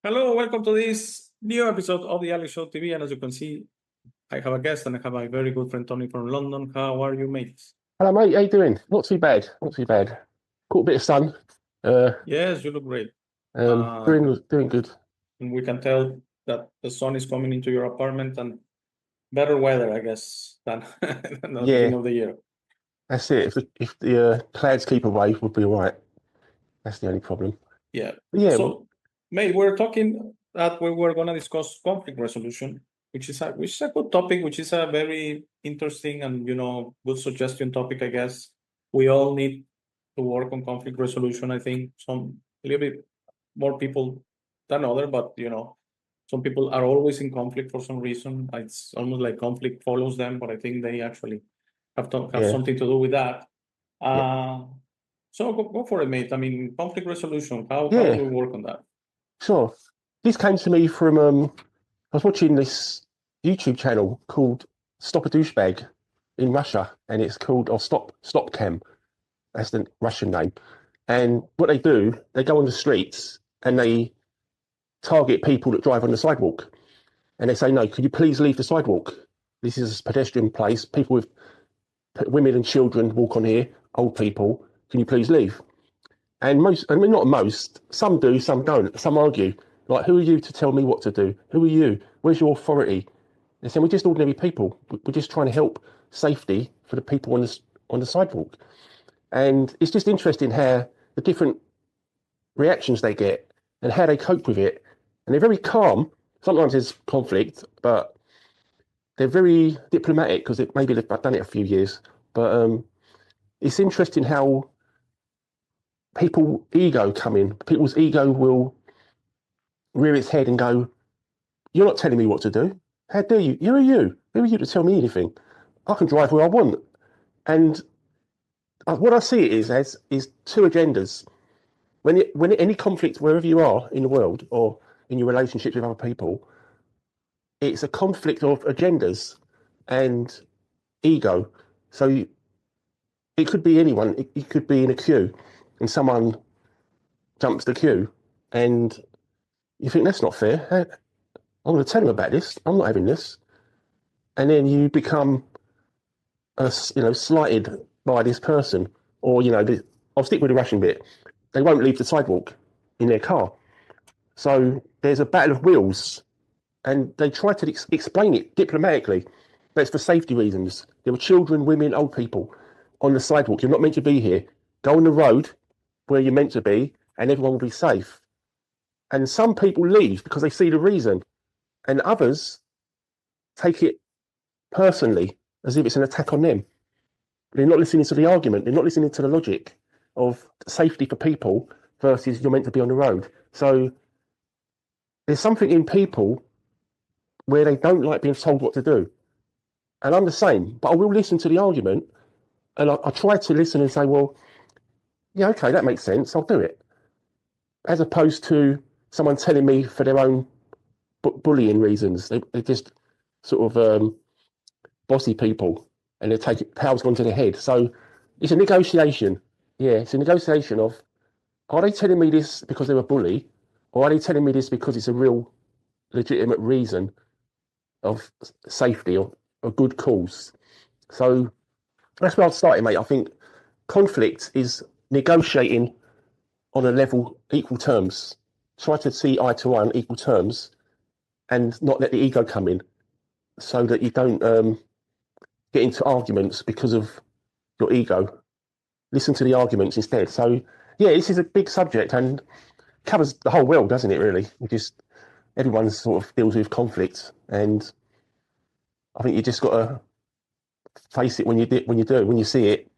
Hello, welcome to this new episode of the Alex Show TV. And as you can see, I have a guest and I have a very good friend, Tony from London. How are you, mate? Hello, mate. How you doing? Not too bad. Not too bad. Caught a bit of sun. Yes, you look great. Uh, Doing good. and we can tell that the sun is coming into your apartment and better weather, I guess, than, than the beginning of the year. That's it. If the clouds keep away, we'll be all right. That's the only problem. Yeah. But yeah. So, mate, we're talking that we were going to discuss conflict resolution, which is a good topic, which is a very interesting and good suggestion topic. I guess we all need to work on conflict resolution. I think a little bit more people than other, but some people are always in conflict for some reason. It's almost like conflict follows them, but I think they actually have something to do with that. So go for it, mate. I mean, conflict resolution. How do we work on that? Sure. This came to me from I was watching this YouTube channel called Stop a Douchebag in Russia, and it's called Stopcam. That's the Russian name. And what they do, they go on the streets and they target people that drive on the sidewalk. And they say, no, could you please leave the sidewalk? This is a pedestrian place. People with women and children walk on here, old people. Can you please leave? And not most, some do, some don't. Some argue, like, who are you to tell me what to do? Who are you? Where's your authority? They say, we're just ordinary people. We're just trying to help safety for the people on the sidewalk. And it's just interesting how the different reactions they get and how they cope with it. And they're very calm. Sometimes there's conflict, but they're very diplomatic because maybe they've done it a few years. But it's interesting how people's ego will rear its head and go, you're not telling me what to do. How dare you? Who are you? Who are you to tell me anything? I can drive where I want. And what I see it is two agendas. When any conflict, wherever you are in the world or in your relationships with other people, it's a conflict of agendas and ego. So it could be anyone. It could be in a queue and someone jumps the queue and you think that's not fair. I'm going to tell them about this. I'm not having this. And then you become, slighted by this person. Or, I'll stick with the Russian bit. They won't leave the sidewalk in their car. So there's a battle of wills. And they try to explain it diplomatically, but it's for safety reasons. There were children, women, old people on the sidewalk. You're not meant to be here. Go on the road where you're meant to be, and everyone will be safe. And some people leave because they see the reason, and others take it personally as if it's an attack on them. They're not listening to the argument. They're not listening to the logic of safety for people versus you're meant to be on the road. So there's something in people where they don't like being told what to do. And I'm the same, but I will listen to the argument and I try to listen and say, well, yeah, okay, that makes sense. I'll do it. As opposed to someone telling me for their own bullying reasons. They're just sort of bossy people and they take it, power's gone to their head. So it's a negotiation. Yeah, it's a negotiation of, are they telling me this because they're a bully? Or are they telling me this because it's a real legitimate reason of safety or a good cause? So that's where I'd started, mate. I think conflict is negotiating on a level, equal terms. Try to see eye to eye on equal terms and not let the ego come in so that you don't get into arguments because of your ego. Listen to the arguments instead. So, yeah, this is a big subject and covers the whole world, doesn't it, really? Everyone sort of deals with conflict, and I think you just got to face it when you see it,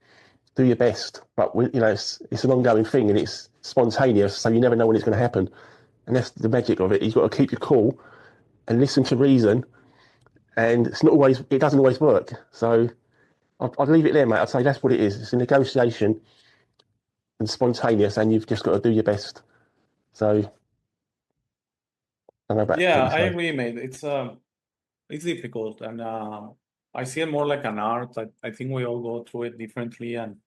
do your best. But it's an ongoing thing and it's spontaneous, so you never know when it's going to happen. And that's the magic of it. You've got to keep your cool and listen to reason. And it doesn't always work. So I'd leave it there, mate. I'd say that's what it is. It's a negotiation and spontaneous, and you've just got to do your best. So I don't know about I agree, mate. It's difficult, and I see it more like an art. I think we all go through it differently, and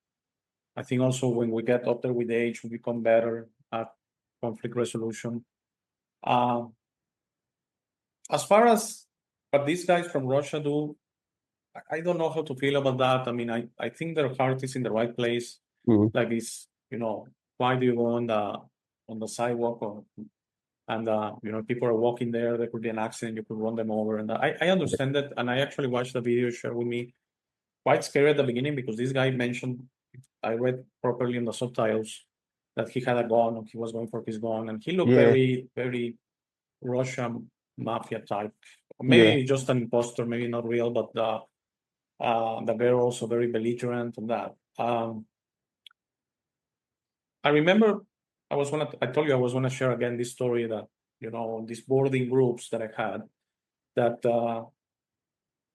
I think also when we get up there with age, we become better at conflict resolution. As far as what these guys from Russia do, I don't know how to feel about that. I mean, I think their heart is in the right place. Mm. Like it's, why do you go on the sidewalk and people are walking there, there could be an accident, you could run them over. And I understand that, and I actually watched the video shared with me. Quite scary at the beginning because this guy mentioned, I read properly in the subtitles, that he had a gun or he was going for his gun, and he looked Yeah. very, very Russian mafia type. Maybe just an imposter, maybe not real, but the guy also very belligerent and that. I remember I told you I was gonna share again this story that, these boarding groups that I had, that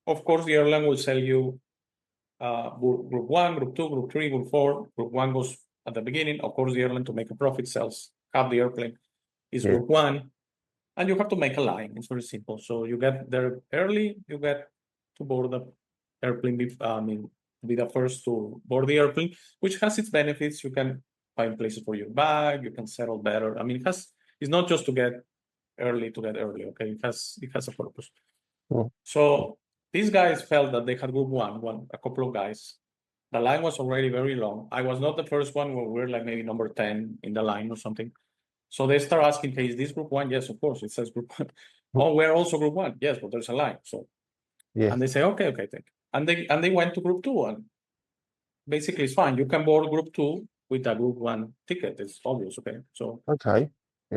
of course the airline will sell you group 1, group 2, group 3, group 4. Group 1 goes at the beginning. Of course, the airline, to make a profit, sells half the airplane is group 1, and you have to make a line. It's very simple. So you get there early, you get to board the airplane, be the first to board the airplane, which has its benefits. You can find places for your bag, you can settle better. I mean, it's not just to get early, okay? It has a purpose. Mm. So these guys felt that they had group 1, a couple of guys. The line was already very long. I was not the first one. We were like maybe number 10 in the line or something. So they start asking, hey, is this group 1? Yes, of course, it says group 1. Oh, we're also group 1. Yes, but there's a line. So, and they say, okay, thank you. And they went to group 2, and basically it's fine. You can board group 2 with a group 1 ticket. It's obvious, okay? So, Okay.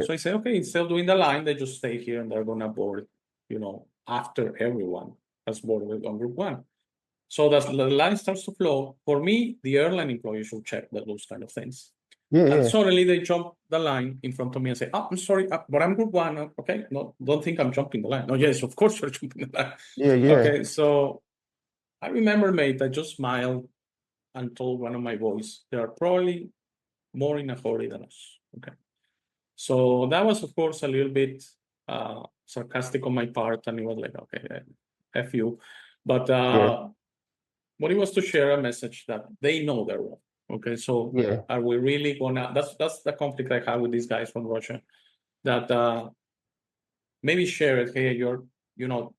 so I say, okay, instead of doing the line, they just stay here and they're gonna board, after everyone has boarded on group 1. So the line starts to flow. For me, the airline employee should check those kind of things. And suddenly they jump the line in front of me and say, "Oh, I'm sorry, but I'm group 1. Okay, no, don't think I'm jumping the line." No, yes, of course you're jumping the line. Okay, so I remember, mate, I just smiled and told one of my boys, they are probably more in a hurry than us. Okay. So that was, of course, a little bit sarcastic on my part, and it was like, okay, F you. But what it was to share a message that they know they're wrong. Okay, so are we really gonna? That's the conflict I have with these guys from Russia. That maybe share it. Hey,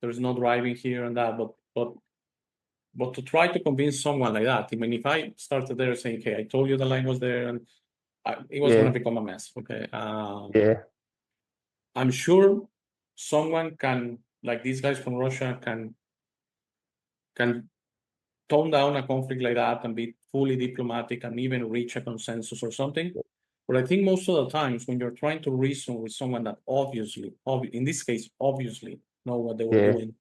there's no driving here and that, but to try to convince someone like that. I mean, if I started there saying, "Hey, I told you the line was there," and it was gonna become a mess. Okay. I'm sure someone can, like these guys from Russia, can tone down a conflict like that and be fully diplomatic and even reach a consensus or something. But I think most of the times when you're trying to reason with someone that obviously, in this case, obviously know what they were doing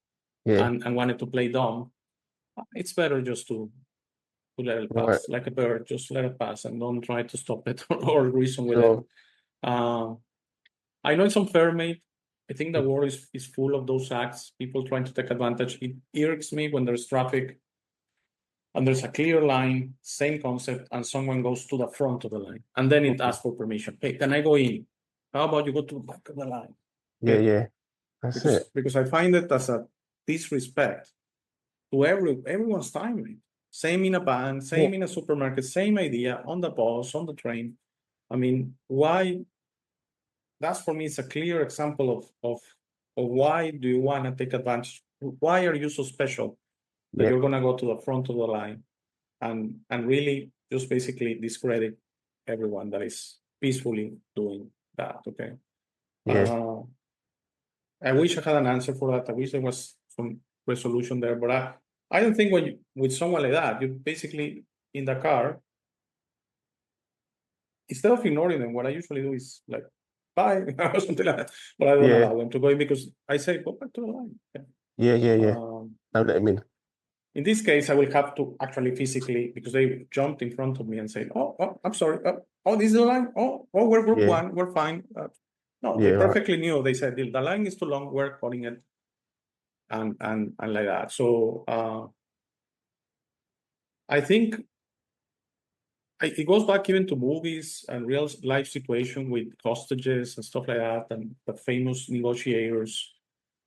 and wanted to play dumb, it's better just to let it pass, like a bird, just let it pass and don't try to stop it or reason with it. I know it's unfair, mate. I think the world is full of those acts, people trying to take advantage. It irks me when there's traffic and there's a clear line, same concept, and someone goes to the front of the line, and then it asks for permission. Hey, can I go in? How about you go to the back of the line? That's it. Because I find it as a disrespect to everyone's time. Right? Same in a band, same in a supermarket, same idea on the bus, on the train. I mean, why? That's for me, it's a clear example of why do you want to take advantage? Why are you so special that you're gonna go to the front of the line and really just basically discredit everyone that is peacefully doing that? Okay. I wish I had an answer for that. I wish there was some resolution there, but I don't think with someone like that, you basically in the car, instead of ignoring them, what I usually do is like, bye, or something like that. But I don't allow them to go in because I say, go back to the line. Don't let them in. In this case, I will have to actually physically, because they jumped in front of me and said, oh, I'm sorry. Oh, this is the line. Oh, we're group 1. We're fine. No, they perfectly knew. They said, the line is too long. We're cutting it. And like that. So I think it goes back even to movies and real life situation with hostages and stuff like that, and the famous negotiators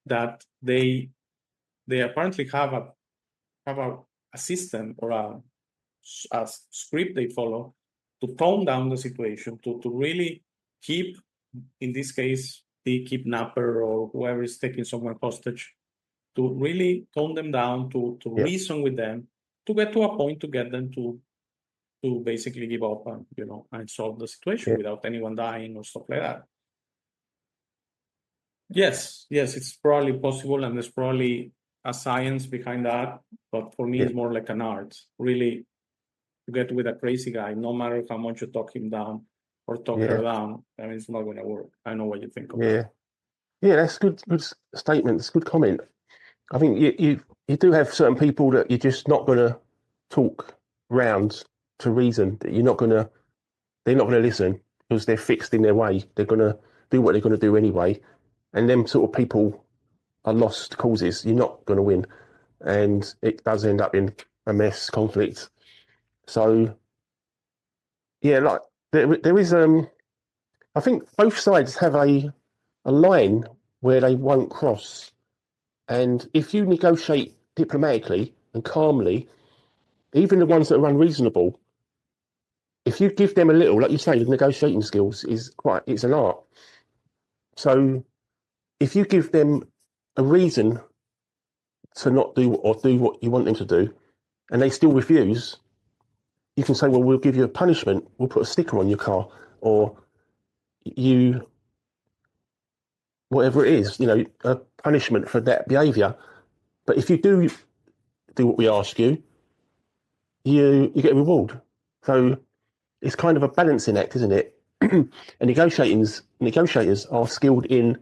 that they apparently have a system or a script they follow to tone down the situation, to really keep, in this case, the kidnapper or whoever is taking someone hostage, to really tone them down, to Yeah. reason with them, to get to a point to get them to basically give up and and solve the situation Yeah. without anyone dying or stuff like that. Yes, it's probably possible, and there's probably a science behind that. But for me, Yeah. it's more like an art. Really, to get with a crazy guy, no matter how much you talk him down or talk her Yeah. down, I mean, it's not going to work. I know what you think of that. Yeah. Yeah, that's good statement. It's a good comment. I think you do have certain people that you're just not going to talk round to reason. That they're not going to listen because they're fixed in their way. They're going to do what they're going to do anyway. And them sort of people are lost causes. You're not going to win. And it does end up in a mess, conflict. So, yeah, like there is, I think both sides have a line where they won't cross. And if you negotiate diplomatically and calmly, even the ones that are unreasonable, if you give them a little, like you say, the negotiating skills it's an art. So if you give them a reason to not do what you want them to do, and they still refuse, you can say, well, we'll give you a punishment. We'll put a sticker on your car, or whatever it is, a punishment for that behaviour. But if you do what we ask you, you get a reward. So it's kind of a balancing act, isn't it? And negotiators are skilled in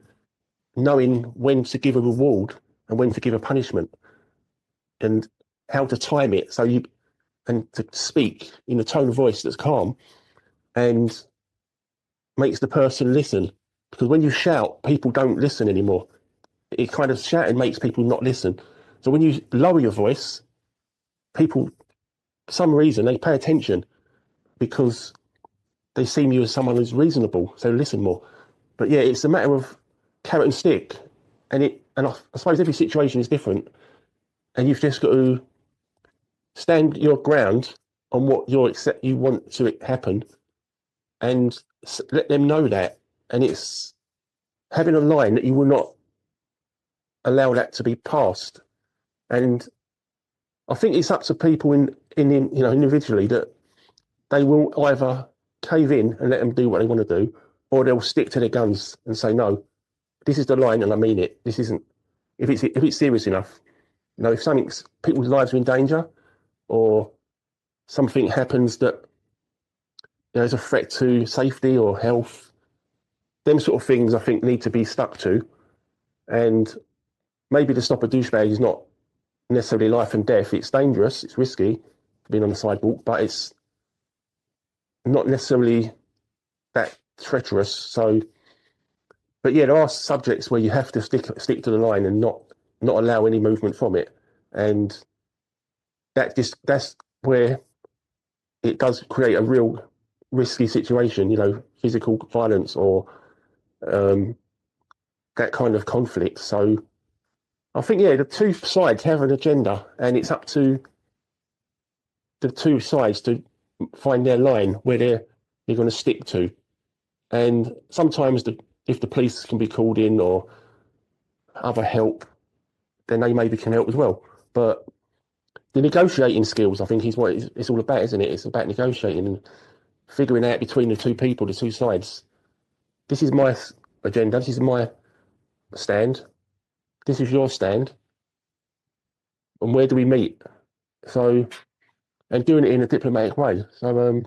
knowing when to give a reward and when to give a punishment, and how to time it and to speak in a tone of voice that's calm and makes the person listen. Because when you shout, people don't listen anymore. It kind of shouting makes people not listen. So when you lower your voice, people, for some reason, they pay attention because they see you as someone who's reasonable, so listen more. But yeah, it's a matter of carrot and stick, and I suppose every situation is different, and you've just got to stand your ground on what you want to happen, and let them know that. And it's having a line that you will not allow that to be passed. And I think it's up to people individually that they will either cave in and let them do what they want to do, or they'll stick to their guns and say, no, this is the line and I mean it. This isn't, if it's serious enough, if people's lives are in danger, or something happens that there's a threat to safety or health, them sort of things I think need to be stuck to. And maybe to stop a douchebag is not necessarily life and death. It's dangerous, it's risky being on the sidewalk, but it's not necessarily that treacherous. So, but yeah, there are subjects where you have to stick to the line and not allow any movement from it, and that's where it does create a real risky situation. Physical violence or that kind of conflict. So, I think the two sides have an agenda, and it's up to the two sides to find their line where they're going to stick to. And sometimes if the police can be called in or other help, then they maybe can help as well. But the negotiating skills, I think, is what it's all about, isn't it? It's about negotiating and figuring out between the two people, the two sides. This is my agenda. This is my stand. This is your stand. And where do we meet? So, and doing it in a diplomatic way. So,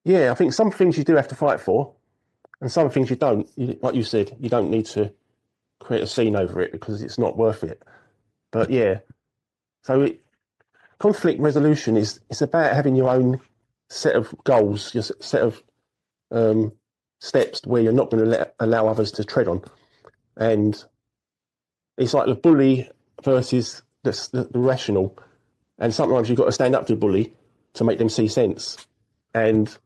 yeah, I think some things you do have to fight for, and some things you don't. Like you said, you don't need to create a scene over it because it's not worth it. But yeah, so conflict resolution it's about having your own set of goals, your set of steps where you're not going to allow others to tread on. And it's like the bully versus the rational. And sometimes you've got to stand up to the bully to make them see sense. And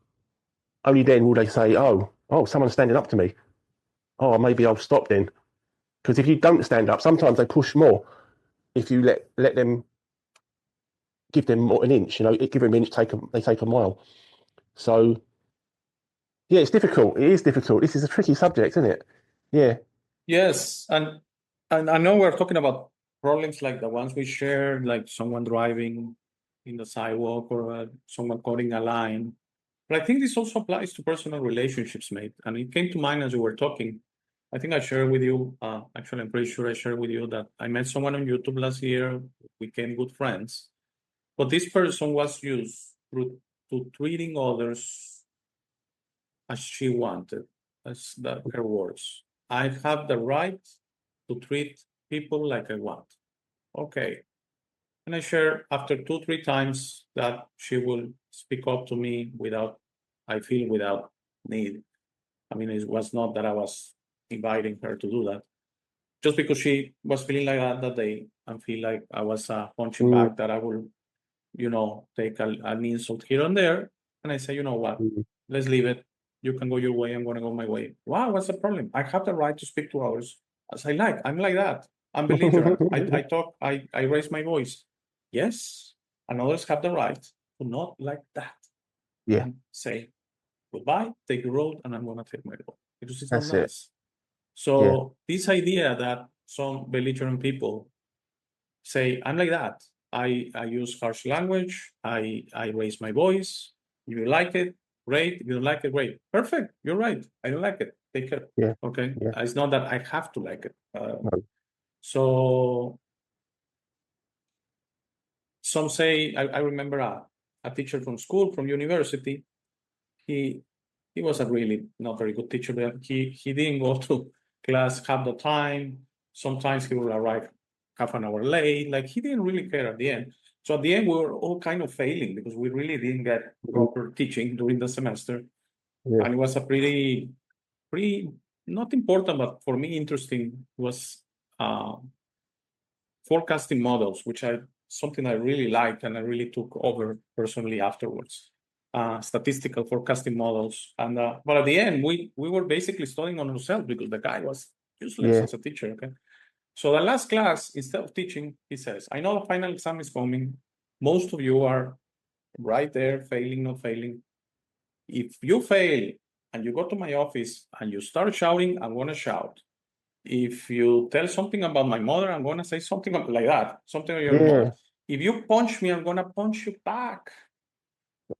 only then will they say, oh, someone's standing up to me. Oh, maybe I'll stop then. Because if you don't stand up, sometimes they push more. If you let them, give them an inch, give them an inch, they take a mile. So Yeah, it's difficult. It is difficult. This is a tricky subject, isn't it? Yeah. Yes, and I know we're talking about problems like the ones we shared, like someone driving in the sidewalk or someone cutting a line. But I think this also applies to personal relationships, mate. And it came to mind as we were talking. I think I shared with you, actually, I'm pretty sure I shared with you that I met someone on YouTube last year. We became good friends. But this person was used to treating others as she wanted, as her words. I have the right to treat people like I want. Okay. And I share after 2, 3 times that she will speak up to me without need. I mean, it was not that I was inviting her to do that. Just because she was feeling like that day and feel like I was a punching Mm, bag that I will, take an insult here and there. And I say, you know what? mm. Let's leave it. You can go your way. I'm going to go my way. Wow, what's the problem? I have the right to speak to others as I like. I'm like that. I'm belligerent. I talk. I raise my voice. Yes, and others have the right to not like that Yeah, and say goodbye, take the road, and I'm going to take my road because it's not that's it. nice. Yeah, So this idea that some belligerent people say, I'm like that. I use harsh language. I raise my voice. You like it, great. You don't like it, great. Perfect. You're right. I don't like it. Take care. yeah, Okay. yeah. It's not that I have to like it. No. So some say, I remember a teacher from school, from university. He was a really not very good teacher. He didn't go to class half the time. Sometimes he would arrive half an hour late. Like he didn't really care at the end. So at the end, we were all kind of failing because we really didn't get Mm, proper teaching during the semester, yeah, and it was a pretty not important, but for me interesting was uh, forecasting models, which I something I really liked and I really took over personally afterwards. Statistical forecasting models, and but at the end, we were basically studying on ourselves because the guy was useless yeah, as a teacher. Okay, so the last class, instead of teaching, he says, "I know the final exam is coming. Most of you are right there, failing, not failing. If you fail and you go to my office and you start shouting, I'm gonna shout. If you tell something about my mother, I'm gonna say something like that, something about your mother. yeah. If you punch me, I'm gonna punch you back."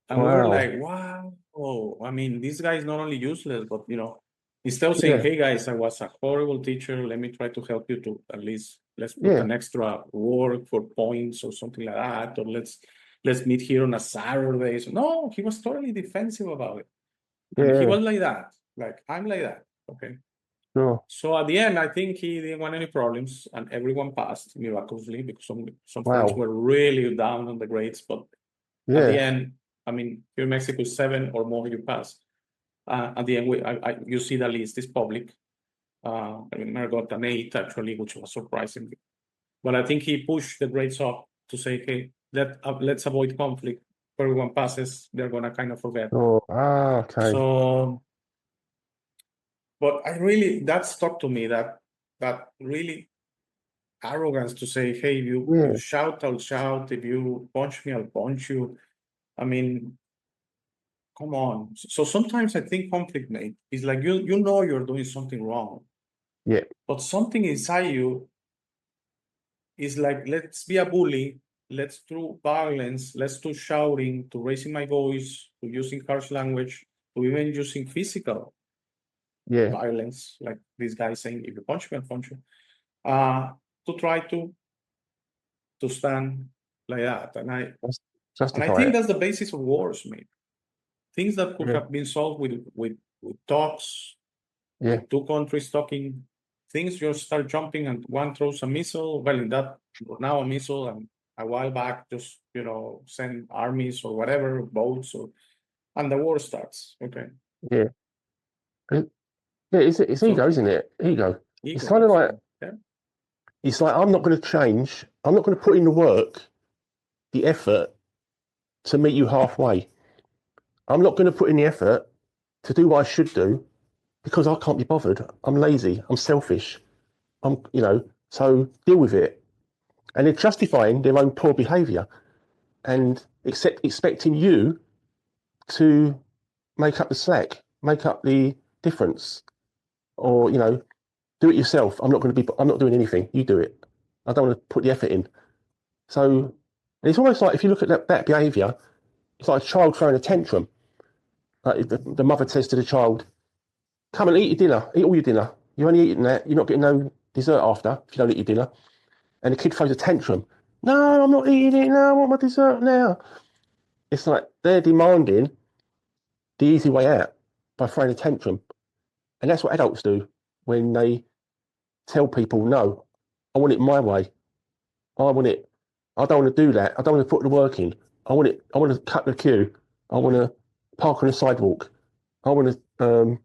And we were Wow. like, wow. Oh, I mean, this guy is not only useless, but instead of saying, Yeah, "Hey guys, I was a horrible teacher. Let me try to help you to at least let's put yeah, an extra work for points or something like that, or let's meet here on a Saturday." So no, he was totally defensive about it. And he yeah. was like that. Like, I'm like that. Okay. Sure. So at the end, I think he didn't want any problems, and everyone passed miraculously because some friends Wow. were really down on the grades. But at the Yeah. end, I mean, here in Mexico, 7 or more you pass. At the end, you see the list is public. I remember I got an 8 actually, which was surprising. But I think he pushed the grades up to say, "Hey, let's avoid conflict. If everyone passes, they're gonna kind of forget." Oh, okay. So, but that stuck to me, that really arrogance to say, "Hey, you Yeah, shout, I'll shout. If you punch me, I'll punch you." I mean, come on. So sometimes I think conflict, mate, is like you know you're doing something wrong, yeah, but something inside you is like, let's be a bully, let's do violence, let's do shouting, to raising my voice, to using harsh language, to even using physical yeah. violence, like this guy saying, "If you punch me, I'll punch you." Uh, to try to stand like that. Just And I justify think it. that's the basis of wars, mate. Things that could Yeah, have been solved with talks, yeah, with two countries talking, things just start jumping and one throws a missile. Well, in that now a missile, and a while back just send armies or whatever, boats, and the war starts. Okay, yeah. It- yeah, it's ego, so isn't it? Ego. It's ego, kind of that's like right. Yeah, it's like I'm not going to change. I'm not going to put in the work, the effort to meet you halfway. I'm not going to put in the effort to do what I should do because I can't be bothered. I'm lazy. I'm selfish. So deal with it. And they're justifying their own poor behaviour and expecting you to make up the slack. make up the difference, or do it yourself. I'm not doing anything. You do it. I don't want to put the effort in. So it's almost like if you look at that behaviour, it's like a child throwing a tantrum. Like the mother says to the child, "Come and eat your dinner. Eat all your dinner. You're only eating that. You're not getting no dessert after if you don't eat your dinner." And the kid throws a tantrum. "No, I'm not eating it. No, I want my dessert now." It's like they're demanding the easy way out by throwing a tantrum. And that's what adults do when they tell people, "No, I want it my way. I want it. I don't want to do that. I don't want to put the work in. I want it. I want to cut the queue. I want to park on the sidewalk. I want to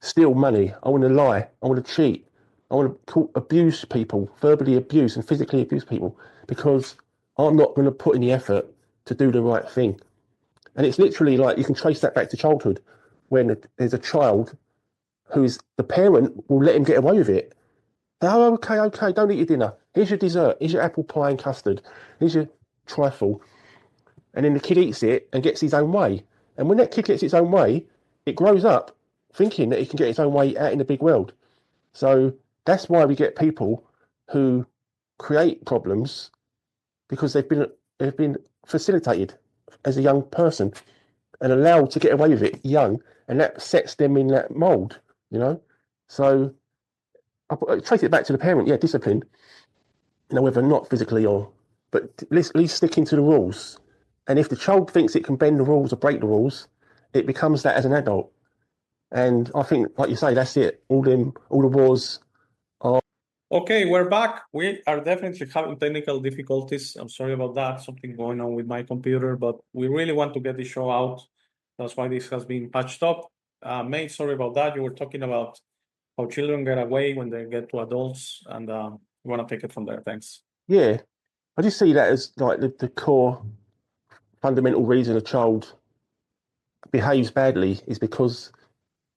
steal money. I want to lie. I want to cheat. I want to abuse people, verbally abuse and physically abuse people because I'm not going to put in the effort to do the right thing." And it's literally like you can trace that back to childhood when there's a child who's the parent will let him get away with it. "Oh, okay, don't eat your dinner. Here's your dessert. Here's your apple pie and custard. Here's your trifle." And then the kid eats it and gets his own way. And when that kid gets its own way, it grows up thinking that it can get its own way out in the big world. So that's why we get people who create problems because they've been facilitated as a young person and allowed to get away with it young, and that sets them in that mold, So I trace it back to the parent, yeah, discipline, whether not physically but at least sticking to the rules. And if the child thinks it can bend the rules or break the rules, it becomes that as an adult. And I think, like you say, that's it. All the wars are. Okay, we're back. We are definitely having technical difficulties. I'm sorry about that. Something going on with my computer, but we really want to get the show out. That's why this has been patched up. Mate, sorry about that. You were talking about how children get away when they get to adults, and we want to take it from there. Thanks. Yeah, I just see that as like the core fundamental reason a child behaves badly is because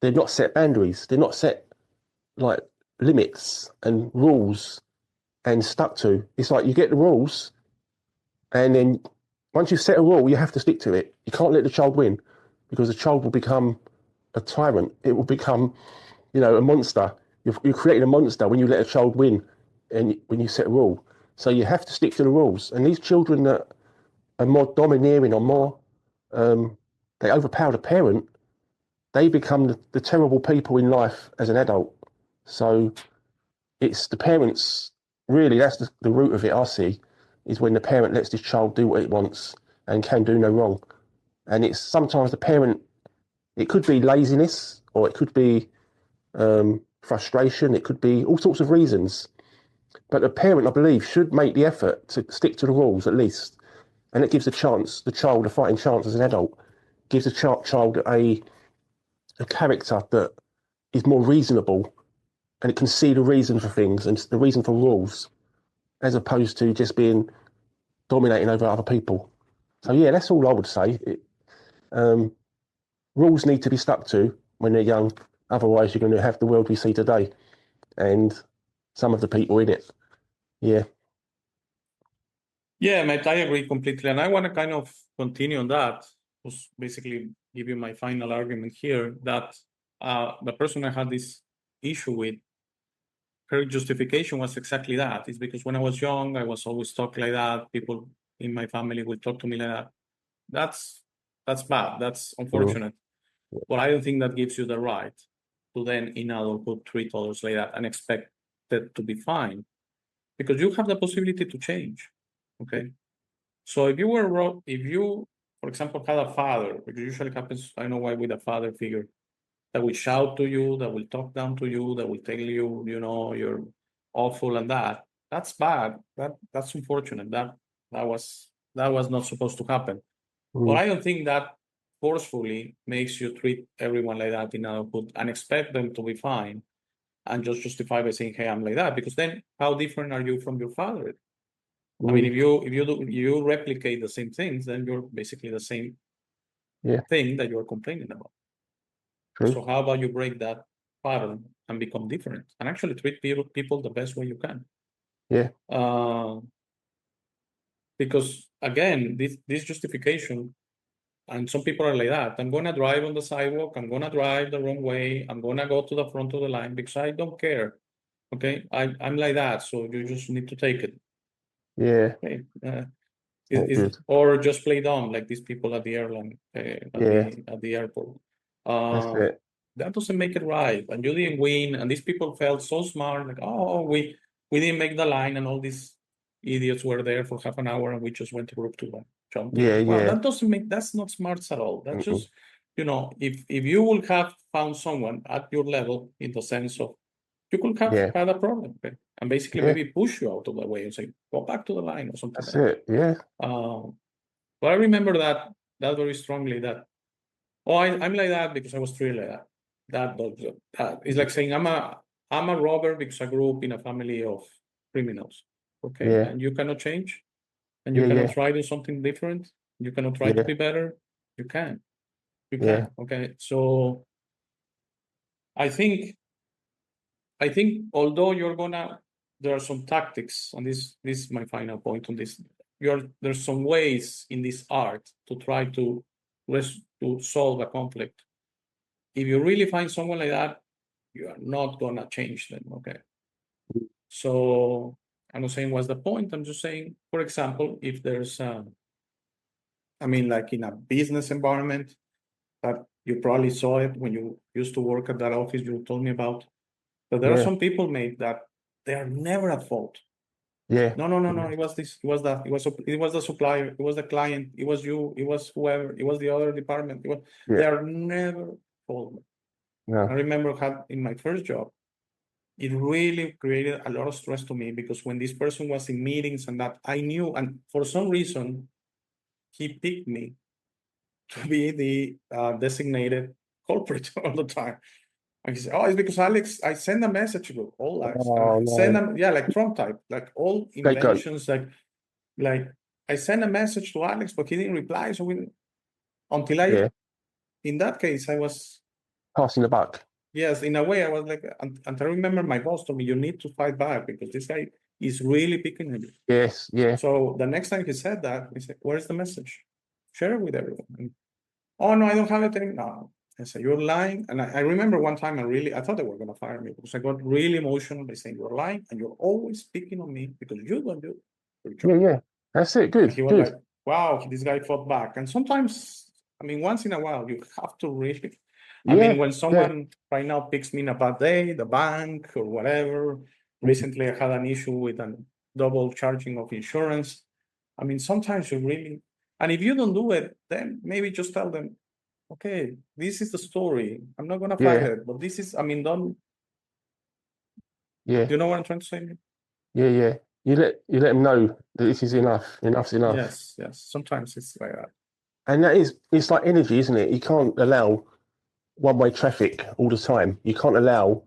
they're not set boundaries. They're not set like limits and rules and stuck to. It's like you get the rules, and then once you set a rule, you have to stick to it. You can't let the child win because the child will become a tyrant. It will become, a monster. You're creating a monster when you let a child win and when you set a rule. So you have to stick to the rules. And these children that are more domineering or more, they overpower the parent, they become the terrible people in life as an adult. So it's the parents, really, that's the root of it, I see, is when the parent lets this child do what it wants and can do no wrong. And it's sometimes the parent, it could be laziness or it could be frustration, it could be all sorts of reasons. But the parent, I believe, should make the effort to stick to the rules at least. And it gives the child a fighting chance as an adult, gives the child a character that is more reasonable and it can see the reason for things and the reason for rules as opposed to just being dominating over other people. So yeah, that's all I would say. Rules need to be stuck to when they're young. Otherwise, you're going to have the world we see today and some of the people in it. Yeah. Yeah, mate, I agree completely. And I want to kind of continue on that, just basically give you my final argument here that the person I had this issue with, her justification was exactly that. It's because when I was young, I was always talking like that. People in my family would talk to me like that. That's bad. That's unfortunate. But I don't think that gives you the right to then in adulthood treat others like that and expect that to be fine. Because you have the possibility to change. Okay. So if you, for example, had a father, which usually happens, I know why, with a father figure, that will shout to you, that will talk down to you, that will tell you, you're awful and that's bad. That's unfortunate. That was not supposed to happen. But I don't think that forcefully makes you treat everyone like that in adulthood and expect them to be fine and just justify by saying, "Hey, I'm like that," because then how different are you from your father? I mean, if you replicate the same things, then you're basically the same thing that you're complaining about. True. So how about you break that pattern and become different and actually treat people the best way you can? Yeah. Because again, this justification And some people are like that. I'm gonna drive on the sidewalk. I'm gonna drive the wrong way. I'm gonna go to the front of the line because I don't care. Okay, I'm like that. So you just need to take it. Yeah. Okay. Not good. Or just play dumb like these people at the airline, Yeah. at the airport. That's it. That doesn't make it right. And you didn't win. And these people felt so smart, like, oh, we didn't make the line, and all these idiots were there for half an hour, and we just went to group 2 and jumped in. Yeah, Well, yeah. that's not smarts at all. That's Mm-mm. just, if you would have found someone at your level, in the sense of, you could have Yeah. had a problem, okay? And basically Yeah. maybe push you out of the way and say, go back to the line or something That's like that. it. Yeah. But I remember that very strongly, that, I'm like that because I was treated like that. That is like saying I'm a robber because I grew up in a family of criminals. Okay. Yeah. And you cannot change, and you Yeah, cannot yeah. try to do something different. You cannot try to Yeah. be better. You can. You Yeah. can. Okay. So I think although there are some tactics, and this is my final point on this. There's some ways in this art to try to solve a conflict. If you really find someone like that, you are not gonna change them. Okay. So I'm not saying what's the point. I'm just saying, for example, if there's like in a business environment, that you probably saw it when you used to work at that office you told me about. But there are Yeah. some people, mate, that they are never at fault. Yeah. No. It was this. It was that. It was the supplier. It was the client. It was you. It was whoever. It was the other department. They Yeah. are never fault. I No. remember in my first job, it really created a lot of stress to me, because when this person was in meetings and that, I knew, and for some reason, he picked me to be the designated culprit all the time. And he said, "Oh, it's because Alex, I send a message to all Alex, and Oh, I send no. them, yeah, like Trump type, like all Scapegoat. inventions, like I sent a message to Alex, but he didn't reply. So Yeah. in that case, I was, Passing the buck. yes, in a way, I was like, and I remember my boss told me, you need to fight back because this guy is really picking on you. Yes. Yeah. So the next time he said that, he said, where's the message? Share it with everyone. And, oh, no, I don't have it anymore. No. I said, you're lying. And I remember one time I thought they were going to fire me, because I got really emotional by saying, you're lying and you're always picking on me because you don't do your job. Yeah. Yeah. That's it. And Good. he was Good. like, wow, this guy fought back. And sometimes, once in a while, you have to really, Yeah. when someone right now picks me in a bad day, the bank or whatever, recently I had an issue with a double charging of insurance. Sometimes you really, and if you don't do it, then maybe just tell them, okay, this is the story. I'm not gonna fight Yeah. it, but this is, don't, Yeah. you know what I'm trying to say? Yeah. Yeah. You let them know that this is enough. Enough's enough. Yes. Sometimes it's like that. And it's like energy, isn't it? You can't allow one-way traffic all the time. You can't allow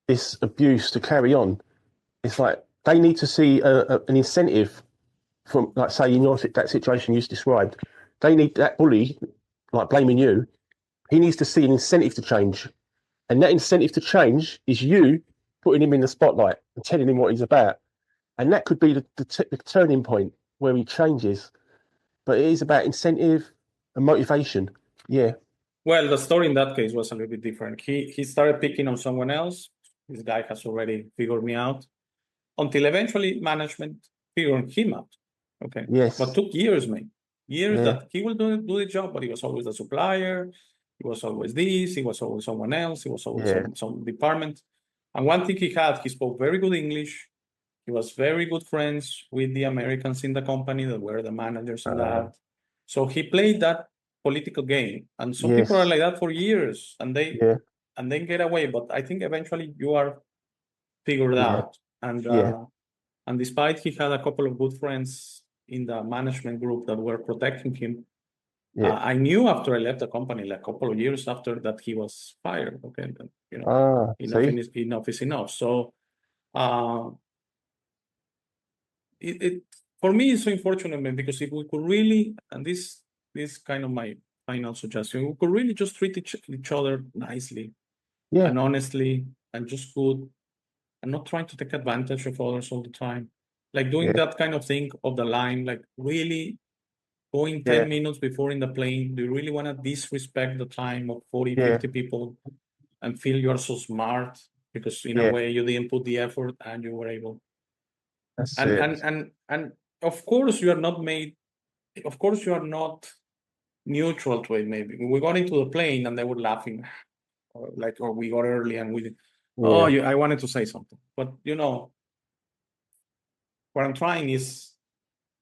this abuse to carry on. It's like they need to see an incentive from, like, say, in that situation you just described. They need that bully, like blaming you. He needs to see an incentive to change, and that incentive to change is you putting him in the spotlight and telling him what he's about. And that could be the turning point where he changes. But it is about incentive and motivation. Yeah. Well, the story in that case was a little bit different. He started picking on someone else. This guy has already figured me out, until eventually management figured him out. Okay. Yes. But took years, man. Years Yeah. that he will do the job, but he was always the supplier. He was always this. He was always someone else. He was always some department. And one thing he spoke very good English. He was very good friends with the Americans in the company that were the managers and that. So he played that political game. And some people are like that for years, and they get away. But I think eventually you are figured out. And despite he had a couple of good friends in the management group that were protecting him, I knew after I left the company, like a couple of years after, that he was fired. Okay, enough is enough. So it for me it's so unfortunate, man, because if we could really, and this kind of my final suggestion, we could really just treat each other nicely and honestly, and just good, and not trying to take advantage of others all the time, like doing that kind of thing of the line, like really going 10 minutes before in the plane? Do you really want to disrespect the time of 40, 50 people and feel you're so smart because in a way you didn't put the effort and you were able? And of course you are not made, of course you are not neutral to it. Maybe we got into the plane and they were laughing, or we got early and we I wanted to say something, but you know, what I'm trying is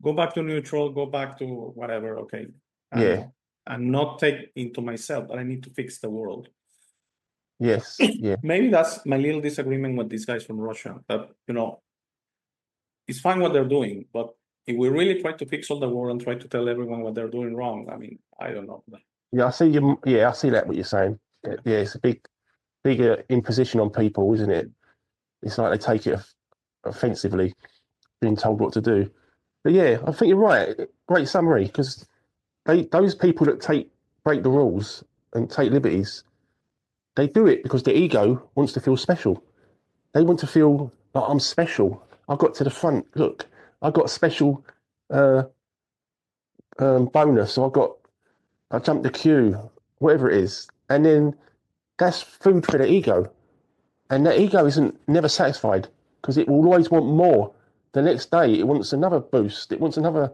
go back to neutral, go back to whatever, okay? And not take into myself that I need to fix the world. Maybe that's my little disagreement with these guys from Russia, that, you know, it's fine what they're doing, but if we really try to fix all the world and try to tell everyone what they're doing wrong, I mean, I don't know. Yeah, I see you. Yeah, I see that what you're saying. Yeah, it's a bigger imposition on people, isn't it? It's like they take it offensively, being told what to do. But yeah, I think you're right. Great summary, because those people that break the rules and take liberties, they do it because their ego wants to feel special. They want to feel like, I'm special. I got to the front. Look, I got a special bonus. So I jumped the queue, whatever it is, and then that's food for the ego, and that ego isn't never satisfied because it will always want more. The next day, it wants another boost. It wants another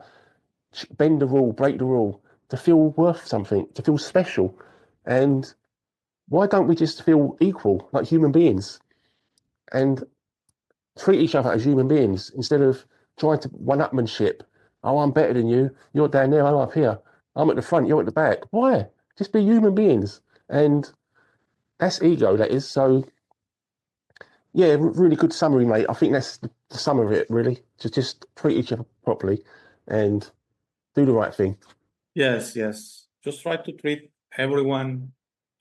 bend the rule, break the rule, to feel worth something, to feel special. And why don't we just feel equal, like human beings, and treat each other as human beings instead of trying to one-upmanship? Oh, I'm better than you. You're down there. I'm up here. I'm at the front. You're at the back. Why? Just be human beings. And that's ego, that is. So, yeah, really good summary, mate. I think that's the sum of it, really. To just treat each other properly and do the right thing. Yes. Just try to treat everyone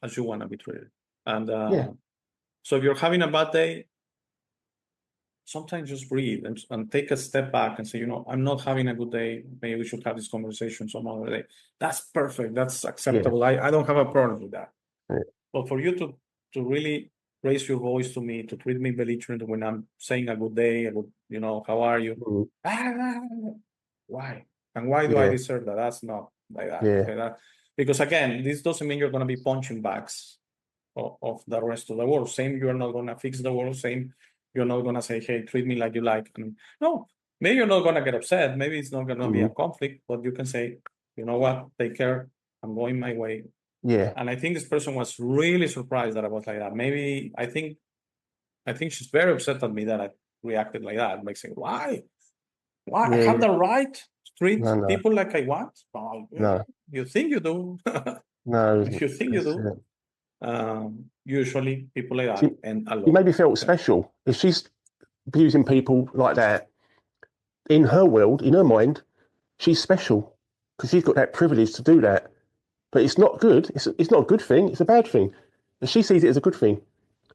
as you want to be treated. And so if you're having a bad day, sometimes just breathe and take a step back and say, you know, I'm not having a good day. Maybe we should have this conversation some other day. That's perfect. That's acceptable. I don't have a problem with that. But for you to really raise your voice to me, to treat me belligerent when I'm saying a good day, you know, how are you? Why? And why do I deserve that? That's not like that. Okay, because again, this doesn't mean you're going to be punching bags of the rest of the world. Same, you're not going to fix the world. Same, you're not going to say, hey, treat me like you like. And no, maybe you're not going to get upset. Maybe it's not going to be a conflict, but you can say, you know what, take care. I'm going my way. And I think this person was really surprised that I was like that. Maybe I think she's very upset at me that I reacted like that, like saying, why? I have the right to treat people like I want? Well, you think you do. If you think you do. Usually people like that and a lot. You maybe felt special. If she's abusing people like that, in her world, in her mind, she's special because she's got that privilege to do that. But it's not good. It's not a good thing. It's a bad thing. And she sees it as a good thing.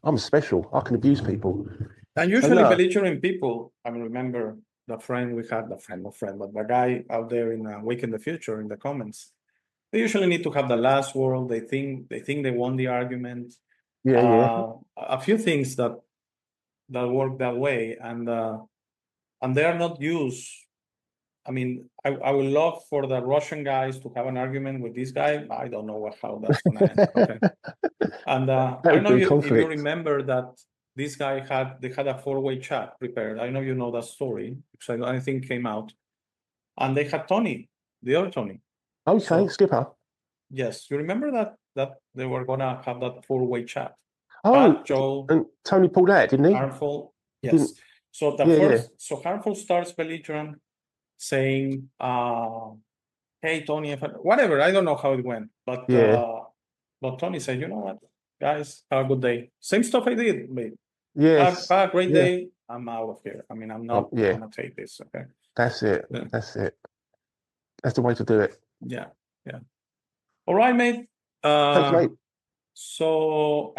I'm special. I can abuse people. And usually belligerent people, I remember the friend we had, but the guy out there in Wake in the Future in the comments, they usually need to have the last word. They think they won the argument. A few things that work that way, and they are not used. I mean, I would love for the Russian guys to have an argument with this guy. I don't know how that's going to end. Okay. And I don't know if you remember that this guy had a four-way chat prepared. I know you know that story because I think it came out. And they had Tony, the other Tony. Okay, Skipper. Yes, you remember that they were gonna have that four-way chat. Oh, Joe and Tony pulled out, didn't he? Harmful. Yes. So so Harmful starts belligerent, saying, "Hey Tony, whatever." I don't know how it went, but Tony said, "You know what, guys, have a good day. Same stuff I did, mate. Have a great day. I'm out of here. I mean, I'm not gonna take this." Okay. That's it. That's it. That's the way to do it. Yeah. All right, mate. Thanks, mate. So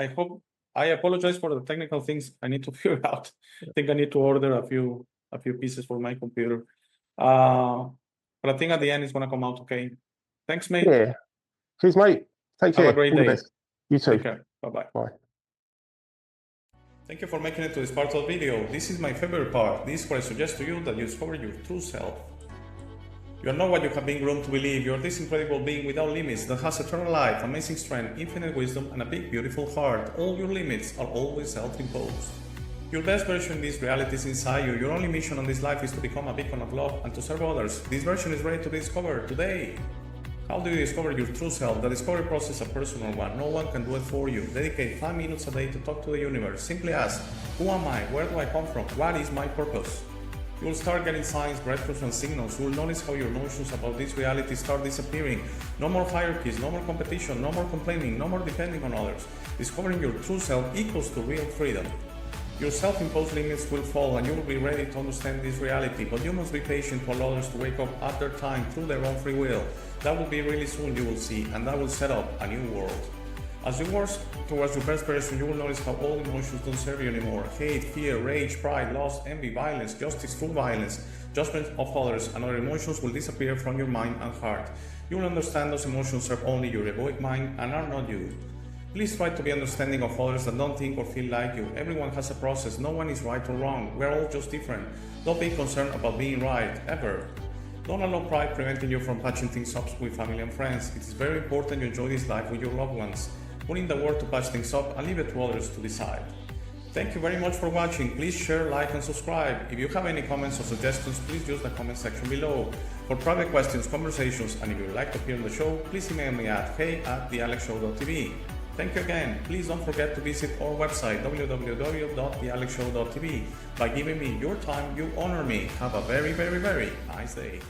I apologize for the technical things I need to figure out. I think I need to order a few pieces for my computer. But I think at the end it's gonna come out okay. Thanks, mate. Yeah. Cheers, mate. Take care. Have a great day. You too. Take care. Bye-bye. Bye. Thank you for making it to this part of the video. This is my favorite part. This is where I suggest to you that you discover your true self. You are not what you have been groomed to believe. You are this incredible being without limits that has eternal life, amazing strength, infinite wisdom, and a big, beautiful heart. All your limits are always self-imposed. Your best version in this reality is inside you. Your only mission on this life is to become a beacon of love and to serve others. This version is ready to be discovered today. How do you discover your true self? The discovery process is a personal one. No one can do it for you. Dedicate 5 minutes a day to talk to the universe. Simply ask, who am I? Where do I come from? What is my purpose? You will start getting signs, breadcrumbs, and signals. You will notice how your notions about this reality start disappearing. No more hierarchies, no more competition, no more complaining, no more depending on others. Discovering your true self equals to real freedom. Your self-imposed limits will fall and you will be ready to understand this reality, but you must be patient to allow others to wake up at their time through their own free will. That will be really soon, you will see, and that will set up a new world. As you work towards your best version, you will notice how all emotions don't serve you anymore. Hate, fear, rage, pride, lust, envy, violence, justice through violence, judgment of others, and other emotions will disappear from your mind and heart. You will understand those emotions serve only your egoic mind and are not you. Please try to be understanding of others that don't think or feel like you. Everyone has a process. No one is right or wrong. We're all just different. Don't be concerned about being right, ever. Don't allow pride preventing you from patching things up with family and friends. It is very important you enjoy this life with your loved ones. Put in the work to patch things up and leave it to others to decide. Thank you very much for watching. Please share, like, and subscribe. If you have any comments or suggestions, please use the comment section below. For private questions, conversations, and if you would like to appear on the show, please email me at hey@thealexshow.tv. Thank you again. Please don't forget to visit our website www.thealexshow.tv. By giving me your time, you honor me. Have a very, very, very nice day.